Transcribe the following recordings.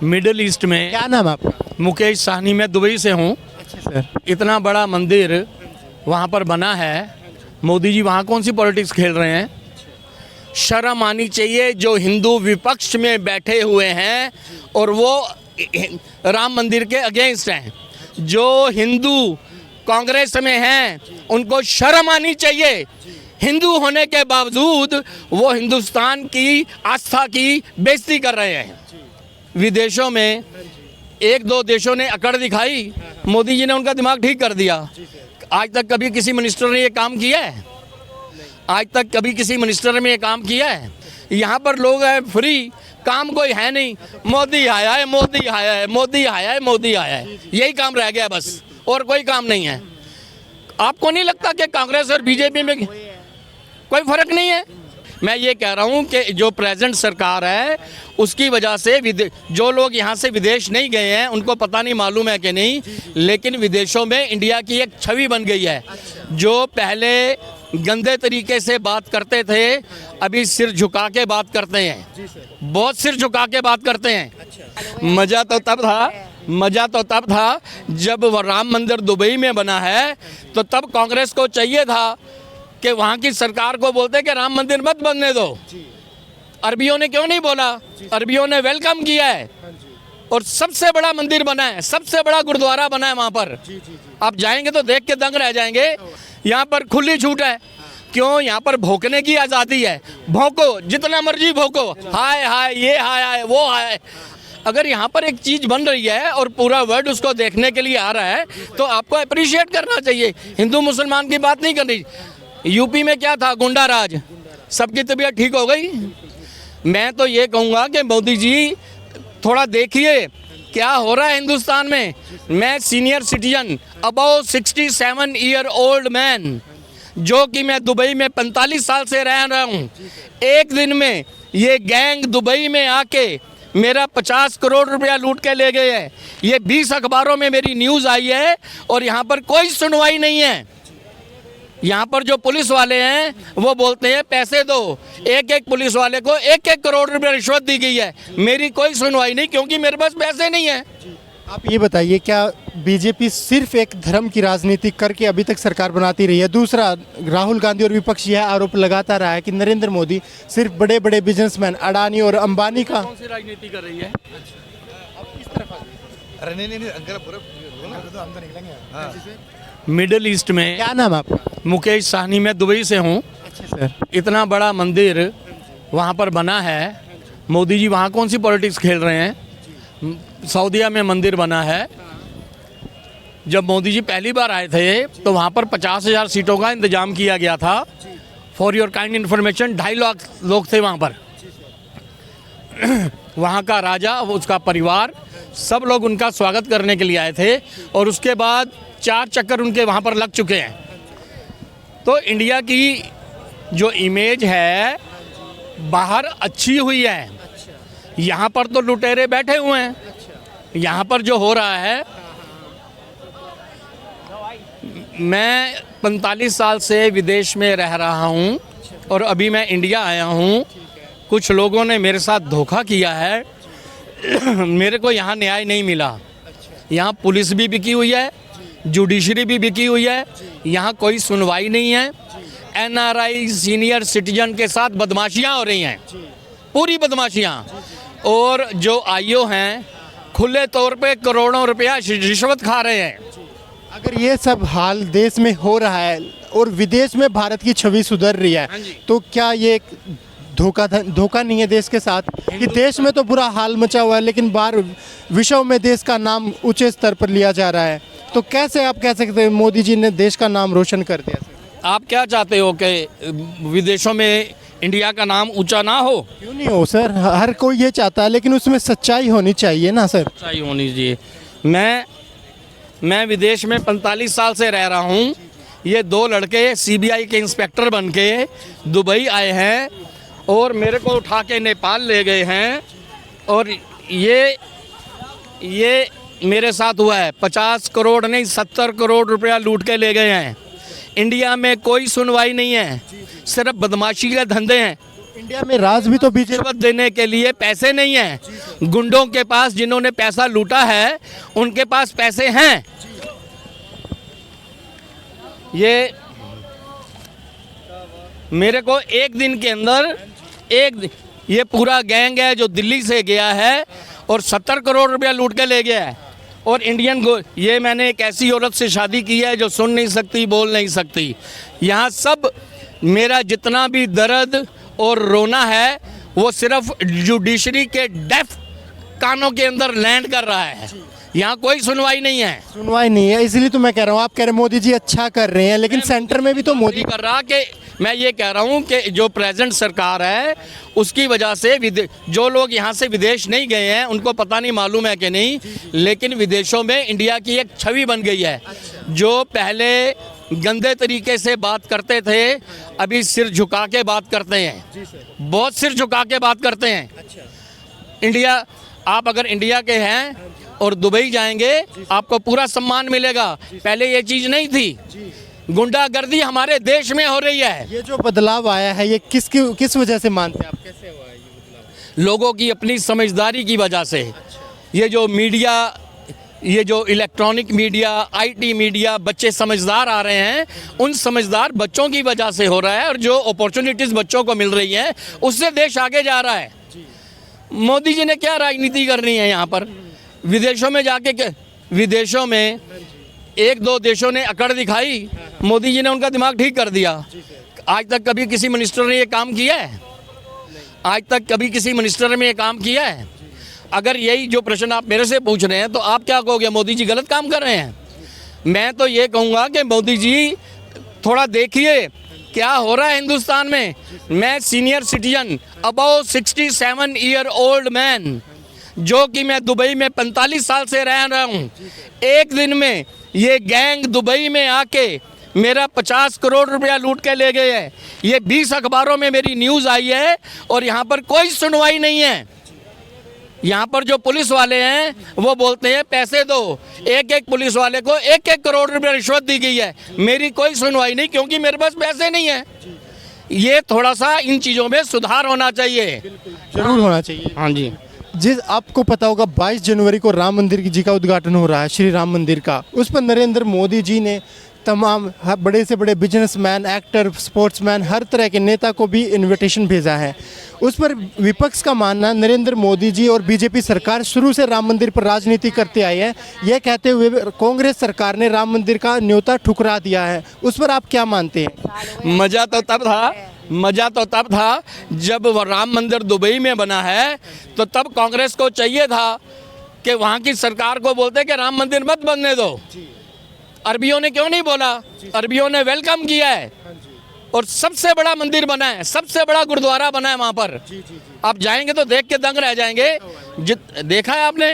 Middle east में। क्या नाम है आपका? मुकेश साहनी, मैं दुबई से हूँ। अच्छा सर। इतना बड़ा मंदिर वहाँ पर बना है, मोदी जी वहाँ कौन सी पॉलिटिक्स खेल रहे हैं? शर्म आनी चाहिए जो हिंदू विपक्ष में बैठे हुए हैं और वो राम मंदिर के अगेंस्ट हैं। जो हिंदू कांग्रेस में हैं उनको शर्म आनी चाहिए। हिंदू होने के बावजूद वो हिंदुस्तान की आस्था की बेइज्जती कर रहे हैं। विदेशों में एक दो देशों ने अकड़ दिखाई, मोदी जी ने उनका दिमाग ठीक कर दिया। आज तक कभी किसी मिनिस्टर ने ये काम किया है? आज तक कभी किसी मिनिस्टर ने ये काम किया है? यहाँ पर लोग हैं फ्री, काम कोई है नहीं, मोदी आया है, मोदी आया है, मोदी आया है, मोदी आया है, यही काम रह गया बस, और कोई काम नहीं है। आपको नहीं लगता कि कांग्रेस और बीजेपी में कोई फर्क नहीं है? मैं ये कह रहा हूँ कि जो प्रेजेंट सरकार है उसकी वजह से जो लोग यहाँ से विदेश नहीं गए हैं उनको पता नहीं मालूम है कि नहीं, लेकिन विदेशों में इंडिया की एक छवि बन गई है। जो पहले गंदे तरीके से बात करते थे अभी सिर झुका के बात करते हैं, बहुत सिर झुका के बात करते हैं। मज़ा तो तब था जब वो राम मंदिर दुबई में बना है, तो तब कांग्रेस को चाहिए था कि वहाँ की सरकार को बोलते कि राम मंदिर मत बनने दो। अरबियों ने क्यों नहीं बोला? अरबियों ने वेलकम किया है और सबसे बड़ा मंदिर बना है, सबसे बड़ा गुरुद्वारा बना है वहाँ पर। आप जाएंगे तो देख के दंग रह जाएंगे। यहाँ पर खुली छूट है। क्यों? यहाँ पर भौंकने की आज़ादी है। भौंको, जितना मर्जी भौंको, हाय हाय, ये हाय हाय, वो हाय। अगर यहाँ पर एक चीज़ बन रही है और पूरा वर्ल्ड उसको देखने के लिए आ रहा है तो आपको अप्रिशिएट करना चाहिए। हिंदू मुसलमान की बात नहीं करनी। यूपी में क्या था? गुंडा राज, सबकी तबीयत ठीक हो गई। मैं तो ये कहूँगा कि मोदी जी थोड़ा देखिए क्या हो रहा है हिंदुस्तान में। मैं senior citizen, about 67 year old man, जो कि मैं दुबई में 45 साल से रह रहा हूँ। एक दिन में ये गैंग दुबई में आके मेरा 50 करोड़ रुपया लूट के ले गए हैं। ये 20 अखबारों में मेरी न्यूज़ आई है और यहाँ पर कोई सुनवाई नहीं है। यहाँ पर जो पुलिस वाले हैं वो बोलते हैं पैसे दो। एक एक पुलिस वाले को 1-1 करोड़ रुपया रिश्वत दी गई है। मेरी कोई सुनवाई नहीं, क्योंकि मेरे पास पैसे नहीं है। आप ये बताइए, क्या बीजेपी सिर्फ एक धर्म की राजनीति करके अभी तक सरकार बनाती रही है? दूसरा, राहुल गांधी और विपक्ष यह आरोप लगाता रहा है कि नरेंद्र मोदी सिर्फ बड़े बड़े बिजनेसमैन अडानी और अंबानी का कौन सी राजनीति कर रही है? मिडिल ईस्ट में। क्या नाम है आपका? मुकेश साहनी, मैं दुबई से हूँ। अच्छा सर। इतना बड़ा मंदिर वहाँ पर बना है, मोदी जी वहाँ कौन सी पॉलिटिक्स खेल रहे हैं? सऊदीया में मंदिर बना है। जब मोदी जी पहली बार आए थे तो वहाँ पर 50,000 सीटों का इंतजाम किया गया था। For your kind information, 2.5 lakh लोग थे वहाँ पर। वहाँ का राजा, उसका परिवार, सब लोग उनका स्वागत करने के लिए आए थे और उसके बाद 4 चक्कर उनके वहाँ पर लग चुके हैं। तो इंडिया की जो इमेज है बाहर अच्छी हुई है, यहाँ पर तो लुटेरे बैठे हुए हैं। यहाँ पर जो हो रहा है, मैं 45 साल से विदेश में रह रहा हूँ और अभी मैं इंडिया आया हूँ। कुछ लोगों ने मेरे साथ धोखा किया है। मेरे को यहाँ न्याय नहीं मिला। यहाँ पुलिस भी बिकी हुई है, जुडिशरी भी बिकी हुई है, यहाँ कोई सुनवाई नहीं है। NRI सीनियर सिटीजन के साथ बदमाशियाँ हो रही हैं, पूरी बदमाशियाँ। और जो IO हैं खुले तौर पे करोड़ों रुपया रिश्वत खा रहे हैं। अगर ये सब हाल देश में हो रहा है और विदेश में भारत की छवि सुधर रही है, तो क्या ये धोखा नहीं है देश के साथ कि देश में तो बुरा हाल मचा हुआ है लेकिन बाहर विश्व में देश का नाम ऊंचे स्तर पर लिया जा रहा है? तो कैसे आप कह सकते हैं मोदी जी ने देश का नाम रोशन कर दिया? आप क्या चाहते हो कि विदेशों में इंडिया का नाम ऊंचा ना हो? क्यों नहीं हो सर, हर कोई ये चाहता है, लेकिन उसमें सच्चाई होनी चाहिए ना सर। सच्चाई होनी चाहिए। मैं विदेश में 45 साल से रह रहा हूँ। ये 2 लड़के CBI के इंस्पेक्टर बन के दुबई आए हैं और मेरे को उठा के नेपाल ले गए हैं और ये मेरे साथ हुआ है। 50 करोड़ नहीं 70 करोड़ रुपया लूट के ले गए हैं। इंडिया में कोई सुनवाई नहीं है, सिर्फ बदमाशी के धंधे हैं। इंडिया में राज भी तो बीजेपी रिश्वत देने के लिए पैसे नहीं हैं। गुंडों के पास, जिन्होंने पैसा लूटा है, उनके पास पैसे हैं। ये मेरे को एक दिन के अंदर ये पूरा गैंग है जो दिल्ली से गया है और 70 करोड़ रुपया लूट के ले गया है। और ये मैंने एक ऐसी औरत से शादी की है जो सुन नहीं सकती, बोल नहीं सकती। यहाँ सब मेरा जितना भी दर्द और रोना है वो सिर्फ जुडिशरी के डेफ कानों के अंदर लैंड कर रहा है। यहाँ कोई सुनवाई नहीं है। सुनवाई नहीं है, इसलिए तो मैं कह रहा हूँ, आप कह रहे हैं मोदी जी अच्छा कर रहे हैं, लेकिन सेंटर में भी तो मोदी कर रहा कि मैं ये कह रहा हूँ कि जो प्रेजेंट सरकार है उसकी वजह से जो लोग यहाँ से विदेश नहीं गए हैं उनको पता नहीं मालूम है कि नहीं, लेकिन विदेशों में इंडिया की एक छवि बन गई है। जो पहले गंदे तरीके से बात करते थे, अभी सिर झुका के बात करते हैं, बहुत सिर झुका के बात करते हैं। इंडिया, आप अगर इंडिया के हैं और दुबई जाएंगे आपको पूरा सम्मान मिलेगा। पहले ये चीज़ नहीं थी। गुंडागर्दी हमारे देश में हो रही है। ये जो बदलाव आया है ये किस वजह से मानते हैं आप? कैसे हुआ है ये बदलाव? लोगों की अपनी समझदारी की वजह से। ये जो मीडिया, ये जो इलेक्ट्रॉनिक मीडिया, आईटी मीडिया, बच्चे समझदार आ रहे हैं, उन समझदार बच्चों की वजह से हो रहा है। और जो अपॉर्चुनिटीज़ बच्चों को मिल रही हैं उससे देश आगे जा रहा है। मोदी जी ने क्या राजनीति करनी है यहाँ पर? विदेशों में जाके, विदेशों में एक दो देशों ने अकड़ दिखाई, मोदी जी ने उनका दिमाग ठीक कर दिया। आज तक कभी किसी मिनिस्टर ने ये काम किया है? आज तक कभी किसी मिनिस्टर ने ये काम किया है? अगर यही जो प्रश्न आप मेरे से पूछ रहे हैं तो आप क्या कहोगे? मोदी जी गलत काम कर रहे हैं? मैं तो ये कहूँगा कि मोदी जी थोड़ा देखिए क्या हो रहा है हिंदुस्तान में। मैं senior citizen, about 67 year old man, जो कि मैं दुबई में 45 साल से रह रहा हूँ, एक दिन में ये गैंग दुबई में आके मेरा 50 करोड़ रुपया लूट के ले गए हैं। ये 20 अखबारों में मेरी न्यूज़ आई है और यहाँ पर कोई सुनवाई नहीं है। यहाँ पर जो पुलिस वाले हैं वो बोलते हैं पैसे दो। एक एक पुलिस वाले को 1-1 करोड़ रुपया रिश्वत दी गई है। मेरी कोई सुनवाई नहीं, क्योंकि मेरे पास पैसे नहीं है। ये थोड़ा सा इन चीज़ों में सुधार होना चाहिए। जरूर होना चाहिए। हाँ जी। जिस आपको पता होगा 22 जनवरी को राम मंदिर जी का उद्घाटन हो रहा है, श्री राम मंदिर का। उस पर नरेंद्र मोदी जी ने तमाम बड़े से बड़े बिजनेसमैन, एक्टर, स्पोर्ट्समैन, हर तरह के नेता को भी इनविटेशन भेजा है। उस पर विपक्ष का मानना, नरेंद्र मोदी जी और बीजेपी सरकार शुरू से राम मंदिर पर राजनीति करते आई है, यह कहते हुए कांग्रेस सरकार ने राम मंदिर का न्योता ठुकरा दिया है। उस पर आप क्या मानते हैं? मज़ा तो तब था जब वो राम मंदिर दुबई में बना है, तो तब कांग्रेस को चाहिए था कि वहाँ की सरकार को बोलते कि राम मंदिर मत बनने दो। अरबियों ने क्यों नहीं बोला? अरबियों ने वेलकम किया है और सबसे बड़ा मंदिर बना है, सबसे बड़ा गुरुद्वारा बना है वहाँ पर। आप जाएंगे तो देख के दंग रह जाएंगे। देखा है आपने?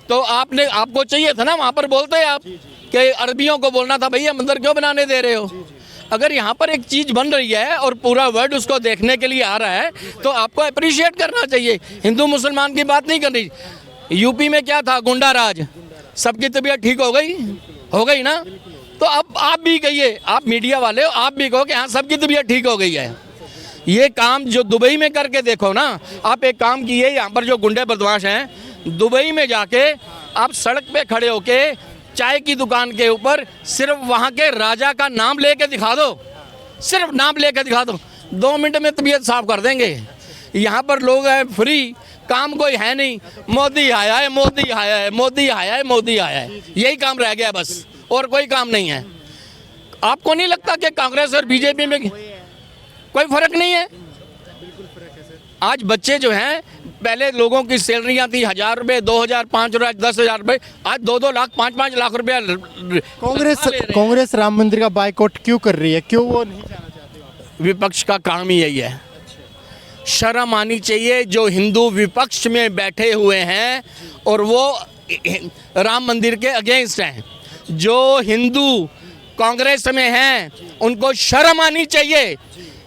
तो आपको चाहिए था ना वहाँ पर बोलते आप कि अरबियों को बोलना था भैया मंदिर क्यों बनाने दे रहे हो। अगर यहाँ पर एक चीज़ बन रही है और पूरा वर्ल्ड उसको देखने के लिए आ रहा है तो आपको अप्रिशिएट करना चाहिए। हिंदू मुसलमान की बात नहीं करनी। यूपी में क्या था? गुंडा राज। सबकी तबीयत ठीक हो गई ना? तो अब आप भी कहिए, आप मीडिया वाले हो, आप भी कहो कि हाँ सबकी तबीयत ठीक हो गई है। ये काम जो दुबई में करके देखो ना। आप एक काम कीजिए, यहाँ पर जो गुंडे बदमाश हैं, दुबई में जाके आप सड़क पे खड़े होके चाय की दुकान के ऊपर सिर्फ वहाँ के राजा का नाम लेके दिखा दो, सिर्फ नाम लेके दिखा दो, 2 मिनट में तबीयत साफ कर देंगे। यहाँ पर लोग हैं फ्री, काम कोई है नहीं, मोदी आया है, मोदी आया है, मोदी आया है, मोदी आया है, यही काम रह गया बस, और कोई काम नहीं है। आपको नहीं लगता कि कांग्रेस और बीजेपी में कोई फर्क नहीं है? आज बच्चे जो हैं, पहले लोगों की सैलरियां थी 1000 रुपये, 2000, 5000, 10,000 रुपये, आज 2-2 लाख, 5-5 लाख रुपया। कांग्रेस राम मंदिर का बायकॉट क्यों कर रही है? क्यों वो नहीं जाना चाहते? विपक्ष का काम ही यही है। शर्म आनी चाहिए जो हिंदू विपक्ष में बैठे हुए हैं और वो राम मंदिर के अगेंस्ट हैं। जो हिंदू कांग्रेस में हैं उनको शर्म आनी चाहिए।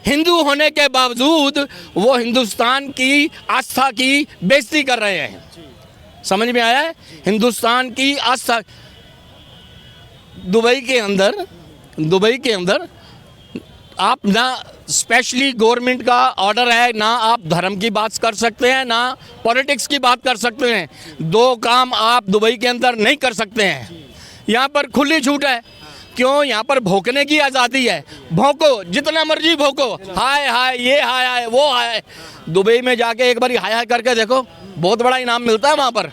हिंदू होने के बावजूद वो हिंदुस्तान की आस्था की बेइज्जती कर रहे हैं। समझ में आया है? हिंदुस्तान की आस्था। दुबई के अंदर आप ना स्पेशली गवर्नमेंट का ऑर्डर है, ना आप धर्म की बात कर सकते हैं ना पॉलिटिक्स की बात कर सकते हैं। दो काम आप दुबई के अंदर नहीं कर सकते हैं। यहाँ पर खुली छूट है। क्यों? यहाँ पर भौंकने की आज़ादी है। भौंको, जितना मर्जी भौंको, हाय हाय ये हाय हाय वो हाय। दुबई में जाके एक बार हाय हाय करके देखो, बहुत बड़ा इनाम मिलता है वहाँ पर।